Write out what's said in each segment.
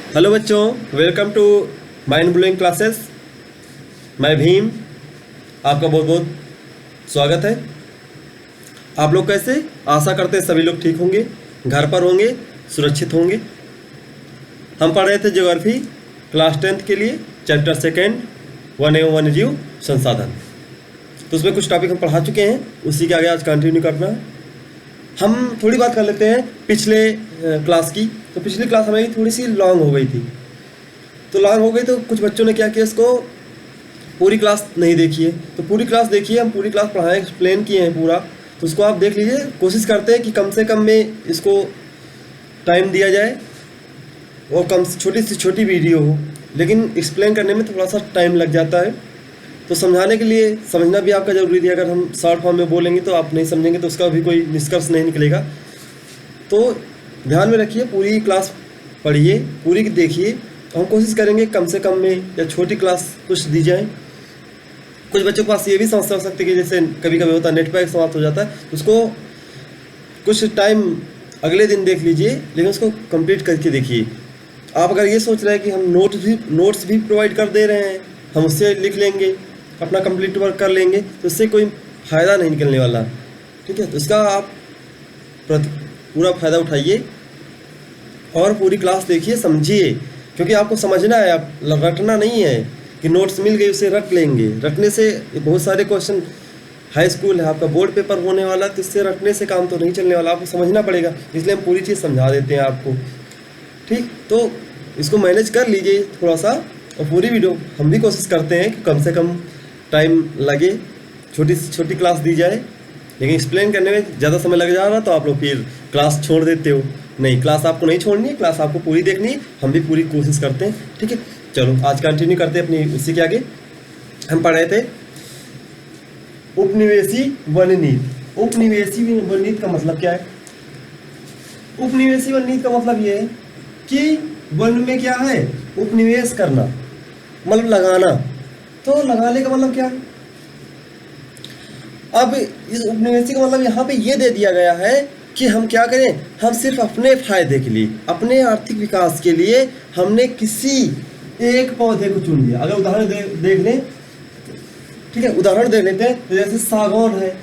Hello बच्चों, welcome to mind blowing classes. मैं भीम, आपका बहुत बहुत स्वागत है। आप लोग कैसे? आशा करते हैं सभी लोग ठीक होंगे, घर पर होंगे, सुरक्षित होंगे। हम पढ़ रहे थे ज्योग्राफी क्लास 10th के लिए चैप्टर सेकेंड वन एवं वन्यजीव संसाधन। तो उसमें कुछ टॉपिक हम पढ़ा चुके हैं, उसी के आगे आज कंटिन्यू करना है। हम थोड़ी बात कर लेते हैं पिछले क्लास की। तो पिछली क्लास हमारी थोड़ी सी लॉन्ग हो गई थी। तो लॉन्ग हो गई तो कुछ बच्चों ने क्या किया, इसको पूरी क्लास नहीं देखी है। तो पूरी क्लास देखिए, हम पूरी क्लास पढ़ाएं, एक्सप्लेन किए हैं पूरा। तो उसको आप देख लीजिए। कोशिश करते हैं कि कम से कम में इसको टाइम दिया जाए और कम छोटी से छोटी वीडियो हो, लेकिन एक्सप्लेन करने में थोड़ा सा टाइम लग जाता है। तो समझाने के लिए समझना भी आपका ज़रूरी है। अगर हम शॉर्ट फॉर्म में बोलेंगे तो आप नहीं समझेंगे तो उसका भी कोई निष्कर्ष नहीं निकलेगा। तो ध्यान में रखिए, पूरी क्लास पढ़िए, पूरी देखिए। हम कोशिश करेंगे कम से कम में या छोटी क्लास कुछ दी जाए। कुछ बच्चों के पास ये भी समस्या हो सकती है कि जैसे कभी कभी होता है नेट पैक समाप्त हो जाता है, उसको कुछ टाइम अगले दिन देख लीजिए, लेकिन उसको कंप्लीट करके देखिए। आप अगर ये सोच रहे हैं कि हम नोट्स भी प्रोवाइड कर दे रहे हैं, हम उससे लिख लेंगे, अपना कंप्लीट वर्क कर लेंगे, तो इससे कोई फ़ायदा नहीं निकलने वाला। ठीक है, तो इसका आप पूरा फ़ायदा उठाइए और पूरी क्लास देखिए, समझिए। क्योंकि आपको समझना है, आप रटना नहीं है कि नोट्स मिल गई उसे रट लेंगे। रटने से बहुत सारे क्वेश्चन, हाई स्कूल है, आपका बोर्ड पेपर होने वाला, तो इससे रटने से काम तो नहीं चलने वाला, आपको समझना पड़ेगा। इसलिए हम पूरी चीज़ समझा देते हैं आपको। ठीक, तो इसको मैनेज कर लीजिए थोड़ा सा। और पूरी वीडियो हम भी कोशिश करते हैं कि कम से कम टाइम लगे, छोटी से छोटी क्लास दी जाए। लेकिन एक्सप्लेन करने में ज़्यादा समय लग जा रहा तो आप लोग फिर क्लास छोड़ देते हो। नहीं, क्लास आपको नहीं छोड़नी है, क्लास आपको पूरी देखनी है। हम भी पूरी कोशिश करते हैं। ठीक है, चलो आज कंटिन्यू करते हैं अपनी उसी के आगे। हम पढ़ रहे थे उपनिवेशी वननीति। उपनिवेशी वननीति का मतलब क्या है? उपनिवेशी वननीति का मतलब ये है कि वन में क्या है, उपनिवेश करना, मतलब लगाना। तो लगाने का मतलब क्या है? अब इस उपनिवेशी का मतलब यहाँ पे ये दे दिया गया है कि हम क्या करें, हम सिर्फ अपने फायदे के लिए, अपने आर्थिक विकास के लिए हमने किसी एक पौधे को चुन लिया। अगर उदाहरण देख लें, ठीक है, उदाहरण देख लेते हैं। तो जैसे सागौन है,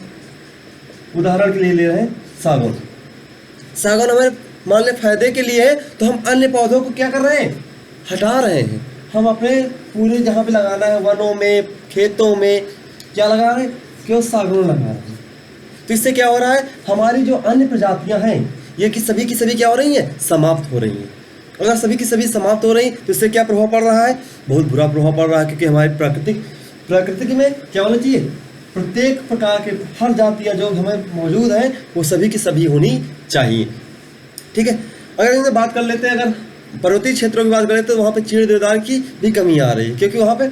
उदाहरण के लिए ले रहे हैं सागौन। सागौन हमारे मान ले फायदे के लिए है, तो हम अन्य पौधों को क्या कर रहे हैं, हटा रहे हैं। हम अपने पूरे जहाँ पे लगाना है, वनों में, खेतों में, क्या लगा रहे हैं, क्यों सागौन लगा रहे हैं। तो इससे क्या हो रहा है, हमारी जो अन्य प्रजातियां हैं ये कि सभी की सभी क्या हो रही हैं, समाप्त हो रही हैं। अगर सभी की सभी समाप्त हो रही तो इससे क्या प्रभाव पड़ रहा है, बहुत बुरा प्रभाव पड़ रहा है। क्योंकि हमारी प्रकृति में क्या होना चाहिए, प्रत्येक प्रकार के हर जातियाँ जो हमें मौजूद हैं वो सभी की सभी होनी चाहिए। ठीक है, अगर इनसे बात कर लेते हैं, अगर पर्वतीय क्षेत्रों की बात करें तो वहाँ पे चीड़ देवदार की भी कमी आ रही है, क्योंकि वहाँ पे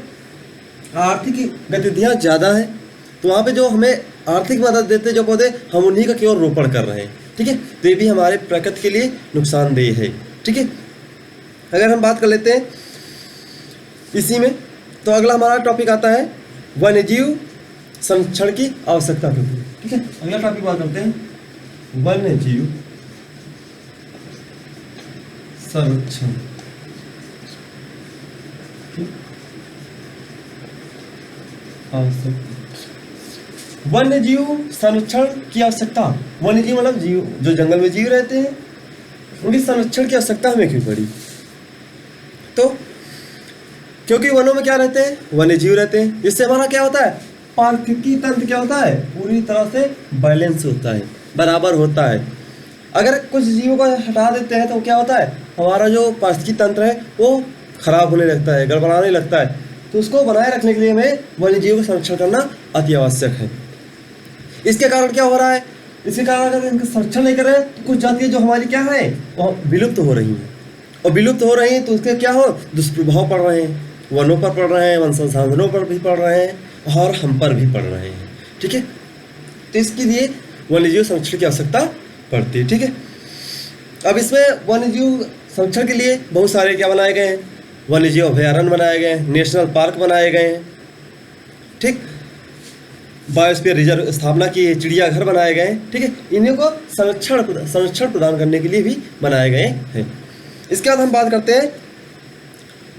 आर्थिक गतिविधियाँ ज़्यादा हैं। तो वहाँ पे जो हमें आर्थिक मदद देते जो पौधे, हम उन्हीं का केवल रोपण कर रहे हैं। ठीक है, तो ये भी हमारे प्रकृति के लिए नुकसानदेह है। ठीक है, अगर हम बात कर लेते हैं इसी में, तो अगला हमारा टॉपिक आता है वन्यजीव संरक्षण की आवश्यकता के लिए। ठीक है, अगला टॉपिक बात करते हैं वन्यजीव संरक्षण। वन्यजीव संरक्षण की आवश्यकता। वन्यजीव मतलब जीव जो जंगल में जीव रहते हैं, उनकी संरक्षण की आवश्यकता हमें क्यों पड़ी? तो क्योंकि वनों में क्या रहते हैं, वन्यजीव रहते हैं। इससे हमारा क्या होता है, पारिस्थितिकी तंत्र क्या होता है, पूरी तरह से बैलेंस होता है, बराबर होता है। अगर कुछ जीवों को हटा देते हैं तो क्या होता है, हमारा जो पारिस्थितिकी तंत्र है वो खराब होने लगता है, गड़बड़ाने लगता है। तो उसको बनाए रखने के लिए हमें वन्यजीव का संरक्षण करना अति आवश्यक है। इसके कारण क्या हो रहा है, इसके कारण अगर इनका संरक्षण नहीं करें तो कुछ जातियाँ जो हमारी क्या है वो विलुप्त हो रही हैं। और विलुप्त हो रही हैं तो उसके क्या हो, दुष्प्रभाव पड़ रहे हैं, वनों पर पड़ रहे हैं, वन संसाधनों पर भी पड़ रहे हैं और हम पर भी पड़ रहे हैं। ठीक है, तो इसके लिए वन्यजीव संरक्षण की आवश्यकता पड़ती है। ठीक है, अब इसमें वन्यजीव संरक्षण के लिए बहुत सारे क्या बनाए गए हैं, वन्यजीव अभयारण्य बनाए गए हैं, नेशनल पार्क बनाए गए हैं। ठीक, बायोस्फीयर रिजर्व स्थापना की है, चिड़ियाघर बनाए गए हैं। ठीक है, इन्हीं को संरक्षण प्रदान करने के लिए भी बनाए गए हैं। इसके बाद हम बात करते हैं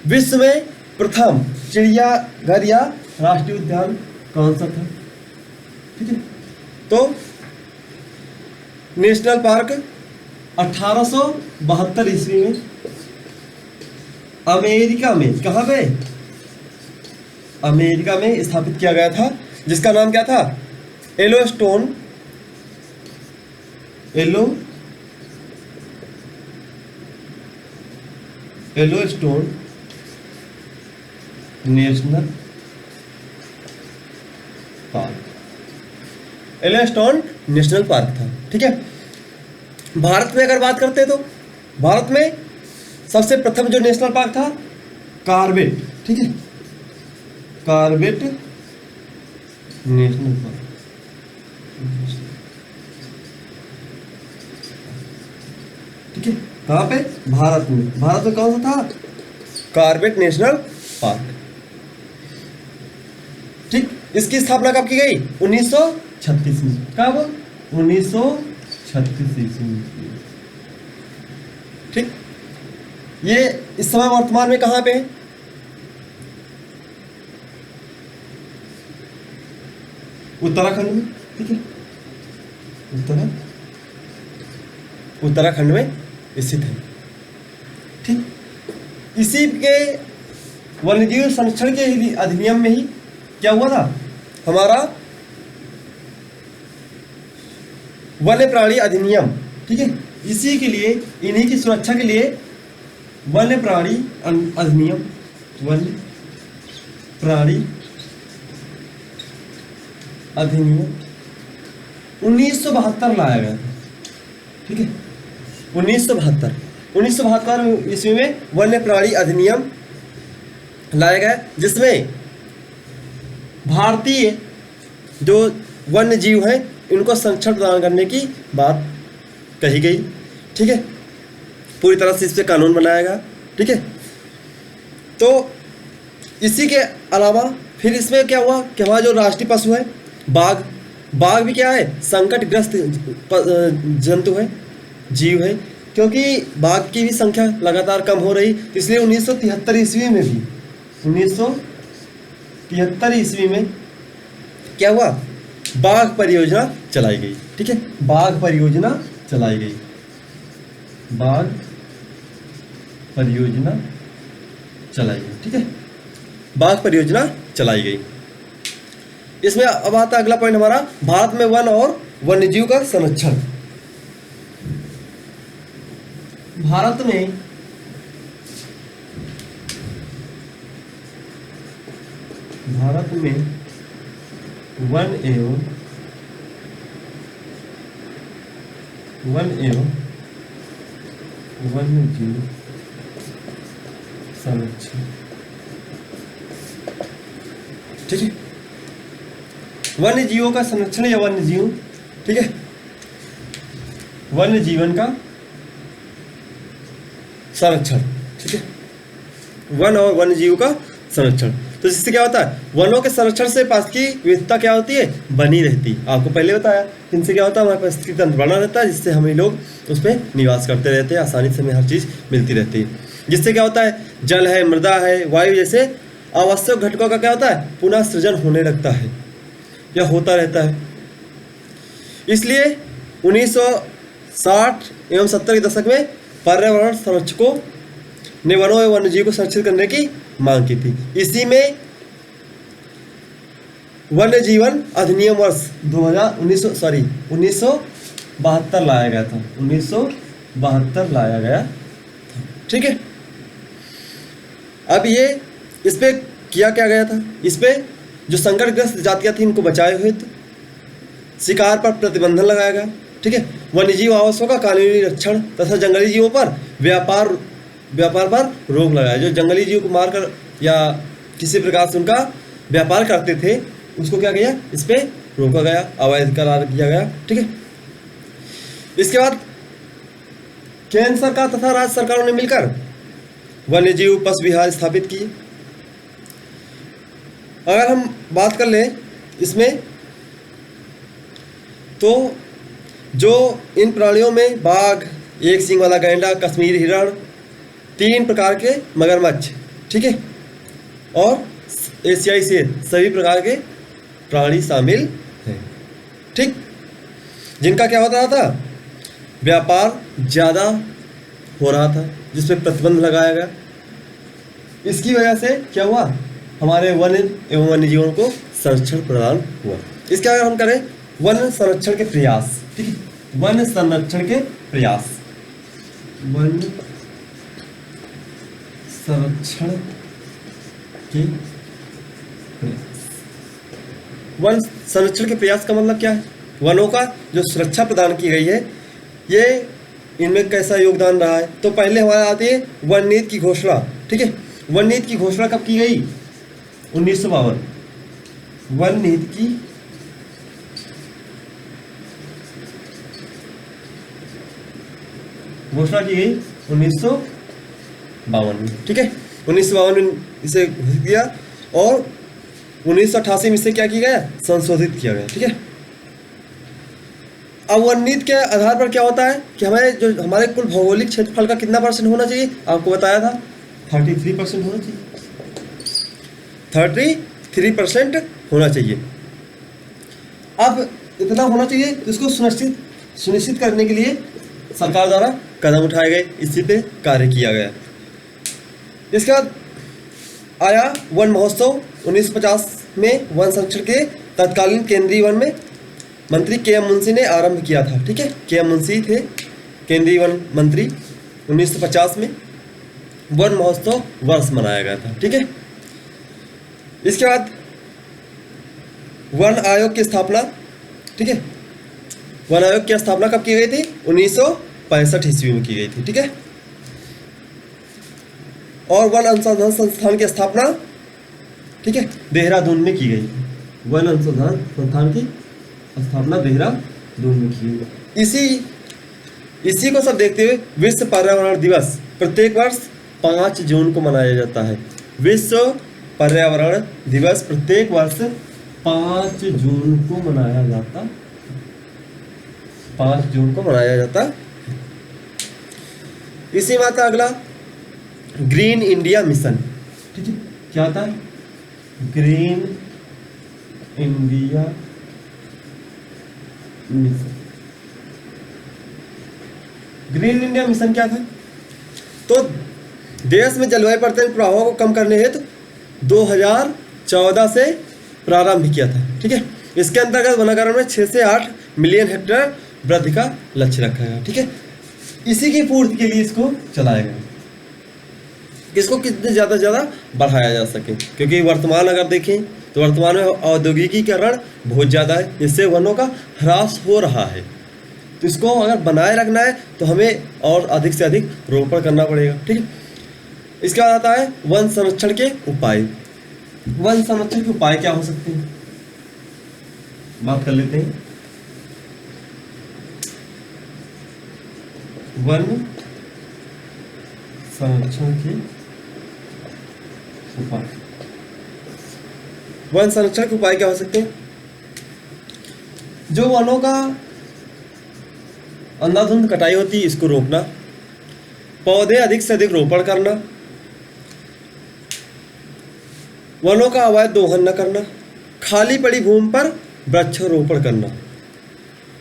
विश्व में प्रथम चिड़ियाघर या राष्ट्रीय उद्यान कौन सा था? ठीक है, तो नेशनल पार्क 1872 ईस्वी में अमेरिका में, कहाँ पे? अमेरिका में स्थापित किया गया था, जिसका नाम क्या था? Yellowstone national park. Yellowstone national park था। ठीक है, भारत में अगर बात करते हैं तो भारत में सबसे प्रथम जो नेशनल पार्क था कॉर्बेट। ठीक है, कॉर्बेट नेशनल पार्क। ठीक है, कहाँ पे? भारत में। भारत में कौन सा था? Corbett national park. ठीक, इसकी स्थापना कब की गई? 1936 में। कब? 1936 ईस्वी में। ठीक, ये इस समय वर्तमान में कहाँ पे है? उत्तराखंड में। ठीक है, उत्तराखंड में स्थित है। ठीक, इसी के वन्यजीव संरक्षण के अधिनियम में ही क्या हुआ था? हमारा वन्य प्राणी अधिनियम। ठीक है, इसी के लिए, इन्हीं की सुरक्षा के लिए वन्य प्राणी अधिनियम, वन्य प्राणी अधिनियम 1972 लाया गया था। ठीक है, 1972 ईस्वी में वन्य प्राणी अधिनियम लाया गया, जिसमें भारतीय जो वन्य जीव हैं इनको संरक्षण प्रदान करने की बात कही गई। ठीक है, पूरी तरह से इस पर कानून बनाया गया। ठीक है, तो इसी के अलावा फिर इसमें क्या हुआ कि हमारा जो राष्ट्रीय पशु है बाघ, बाघ भी क्या है? संकटग्रस्त जंतु है, जीव है, क्योंकि बाघ की भी संख्या लगातार कम हो रही, इसलिए 1973 ईस्वी में भी 1973 ईस्वी में क्या हुआ? बाघ परियोजना चलाई गई। ठीक है, बाघ परियोजना चलाई गई, बाघ परियोजना चलाई गई। ठीक है, बाघ परियोजना चलाई गई। इसमें अब आता अगला पॉइंट हमारा, भारत में वन और वन्यजीव का संरक्षण। भारत में वन एवं वन्यजीव संरक्षण। ठीक है, वन्य जीवों का संरक्षण या वन्य जीव। ठीक है, वन्य जीवन का संरक्षण। ठीक है, वन और वन्य जीव का संरक्षण। तो जिससे क्या होता है? वनों के संरक्षण से पारिस्थितिकी विविधता क्या होती है? बनी रहती। आपको पहले बताया, इनसे क्या होता है? हमारे पारिस्थितिकी तंत्र बना रहता है, जिससे हमें लोग उस पर निवास करते रहते हैं, आसानी से हमें हर चीज़ मिलती रहती है। जिससे क्या होता है? जल है, मृदा है, वायु जैसे आवश्यक घटकों का क्या होता है? पुनः सृजन होने लगता है या होता रहता है। इसलिए 1960 एवं 70 के दशक में पर्यावरण संरक्षकों ने वनों एवं वन्यजीव को संरक्षित करने की मांग की थी। इसी में वन्य जीवन अधिनियम वर्ष 1972 लाया गया था। 1972 लाया गया था। ठीक है, अब ये इस पे किया क्या गया था? इस पे जो संकटग्रस्त जातियां थी इनको बचाए हुए थे, शिकार पर प्रतिबंधन लगाया गया। ठीक है, वन्यजीव आवासों का कानूनी रक्षण तथा जंगली जीवों पर व्यापार पर रोक लगाया। जो जंगली जीव को मारकर या किसी प्रकार से उनका व्यापार करते थे उसको क्या किया? इस पे रोका गया, अवैध करार किया गया। ठीक है, इसके बाद केंद्र सरकार तथा राज्य सरकारों ने मिलकर वन्यजीव पशु विहार स्थापित किए। अगर हम बात कर लें इसमें, तो जो इन प्राणियों में बाघ, एक सींग वाला गैंडा, कश्मीरी हिरण, 3 प्रकार के मगरमच्छ, ठीक है। और एशियाई से सभी प्रकार के प्राणी शामिल हैं, ठीक, जिनका क्या होता था, व्यापार ज़्यादा हो रहा था, जिस पे प्रतिबंध लगाया गया। इसकी वजह से क्या हुआ, हमारे वन एवं वन्य जीवों को संरक्षण प्रदान हुआ। इसके अगर हम करें वन संरक्षण के प्रयास, ठीक है, वन संरक्षण के प्रयास, वन संरक्षण के प्रयास। वन संरक्षण के प्रयास का मतलब क्या है, वनों का जो सुरक्षा प्रदान की गई है, ये इनमें कैसा योगदान रहा है। तो पहले हमारे आती है वन नीति की घोषणा, ठीक है। वन नीति की घोषणा कब की गई, 1952। वन नीति की घोषणा की गई 1952 में, ठीक है। 1952 में इसे घोषित किया और 1988 में इसे क्या किया गया, संशोधित किया गया, ठीक है। अब वन नीति के आधार पर क्या होता है कि हमारे कुल भौगोलिक क्षेत्रफल का कितना % होना चाहिए, आपको बताया था 33% होना चाहिए, 33% होना चाहिए। अब इतना होना चाहिए, इसको सुनिश्चित करने के लिए सरकार द्वारा कदम उठाए गए, इसी पे कार्य किया गया। इसके बाद आया वन महोत्सव 1950 में, वन संरक्षण के तत्कालीन केंद्रीय वन में मंत्री के.एम. मुंशी ने आरंभ किया था, ठीक है। के.एम. मुंशी थे केंद्रीय वन मंत्री। 1950 में वन महोत्सव वर्ष मनाया गया था, ठीक है। इसके बाद वन आयोग की स्थापना, ठीक है। वन आयोग की स्थापना कब की गई थी, 1965 ईस्वी में की गई थी, ठीक है। और वन अनुसंधान संस्थान की स्थापना, ठीक है, देहरादून में की गई। वन अनुसंधान संस्थान की स्थापना देहरादून में की गई। इसी को सब देखते हुए विश्व पर्यावरण दिवस प्रत्येक वर्ष 5 जून को मनाया जाता है। विश्व पर्यावरण दिवस प्रत्येक वर्ष 5 जून को मनाया जाता, 5 जून को मनाया जाता। इसी बात का अगला ग्रीन इंडिया मिशन, ठीक है। क्या था, green India mission. Green India mission क्या था, तो देश में जलवायु परिवर्तन प्रभावों को कम करने हेतु 2014 से प्रारंभ किया था, ठीक है। इसके अंतर्गत वनाकरण में 6 से 8 मिलियन हेक्टेयर वृद्धि का लक्ष्य रखा गया, ठीक है। इसी की पूर्ति के लिए इसको चलाया गया, इसको कितने ज़्यादा से ज़्यादा बढ़ाया जा सके, क्योंकि वर्तमान अगर देखें तो वर्तमान में औद्योगिकीकरण बहुत ज़्यादा है, जिससे वनों का ह्रास हो रहा है। तो इसको अगर बनाए रखना है तो हमें और अधिक से अधिक रोपण करना पड़ेगा, ठीक है। इसके बाद आता है वन संरक्षण के उपाय। वन संरक्षण के उपाय क्या हो सकते हैं, बात कर लेते हैं। वन संरक्षण के उपाय, वन संरक्षण के उपाय क्या हो सकते हैं, जो वनों का अंधाधुंध कटाई होती है इसको रोकना, पौधे अधिक से अधिक रोपण करना, वनों का अवैध दोहन न करना, खाली पड़ी भूमि पर वृक्षारोपण करना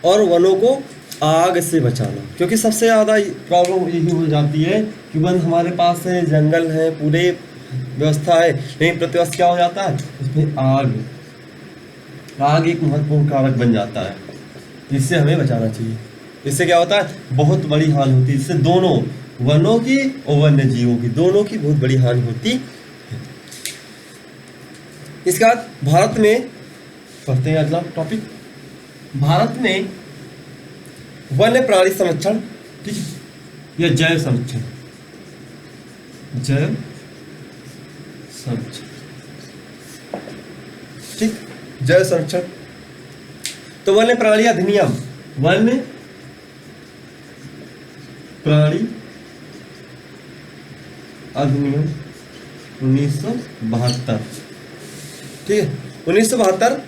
और वनों को आग से बचाना। क्योंकि सबसे ज़्यादा प्रॉब्लम यही हो जाती है कि वन हमारे पास है, जंगल है, पूरे व्यवस्था है, लेकिन प्रतिवर्ष क्या हो जाता है, उसमें आग एक महत्वपूर्ण कारक बन जाता है। इससे हमें बचाना चाहिए। इससे क्या होता है, बहुत बड़ी हानि होती है। इससे दोनों वनों की और वन्य जीवों की, दोनों की बहुत बड़ी हानि होती है। इसके बाद भारत में पढ़ते हैं अगला टॉपिक, भारत में वन्य प्राणी संरक्षण, ठीक है, या जैव संरक्षण, जैव संरक्षण, ठीक, जैव संरक्षण। तो वन्य प्राणी अधिनियम, वन्य प्राणी अधिनियम 1972, ठीक है, 1972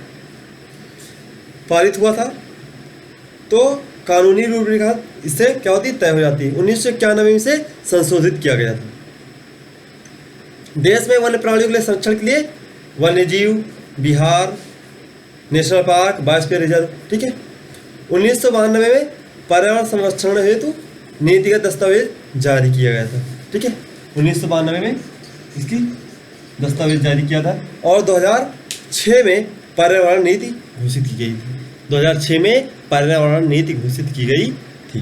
पारित हुआ था। तो कानूनी रूपरेखा इससे क्या होती है, तय हो जाती है। 1991 में इसे संशोधित किया गया था। देश में वन्य प्राणियों के लिए संरक्षण के लिए वन्यजीव Bihar national park biosphere reserve, ठीक है। 1992 में पर्यावरण संरक्षण हेतु नीतिगत दस्तावेज जारी किया गया था, ठीक है। 1992 में इसकी दस्तावेज जारी किया था और 2006 में पर्यावरण नीति घोषित की गई थी। 2006 में पर्यावरण नीति घोषित की गई थी।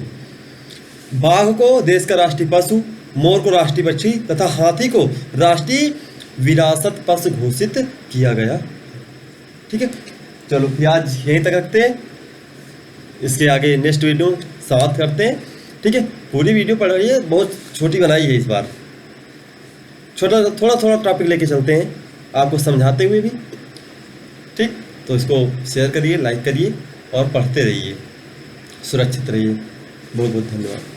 बाघ को देश का राष्ट्रीय पशु, मोर को राष्ट्रीय पक्षी तथा हाथी को राष्ट्रीय विरासत पशु घोषित किया गया, ठीक है। चलो फिर आज यहीं तक रखते हैं, इसके आगे नेक्स्ट वीडियो समाप्त करते हैं, ठीक है। पूरी वीडियो पढ़ रही है, बहुत छोटी बनाई है इस बार, थोड़ा थोड़ा टॉपिक लेके चलते हैं आपको समझाते हुए भी, ठीक। तो इसको शेयर करिए, लाइक करिए और पढ़ते रहिए, सुरक्षित रहिए। बहुत बहुत धन्यवाद।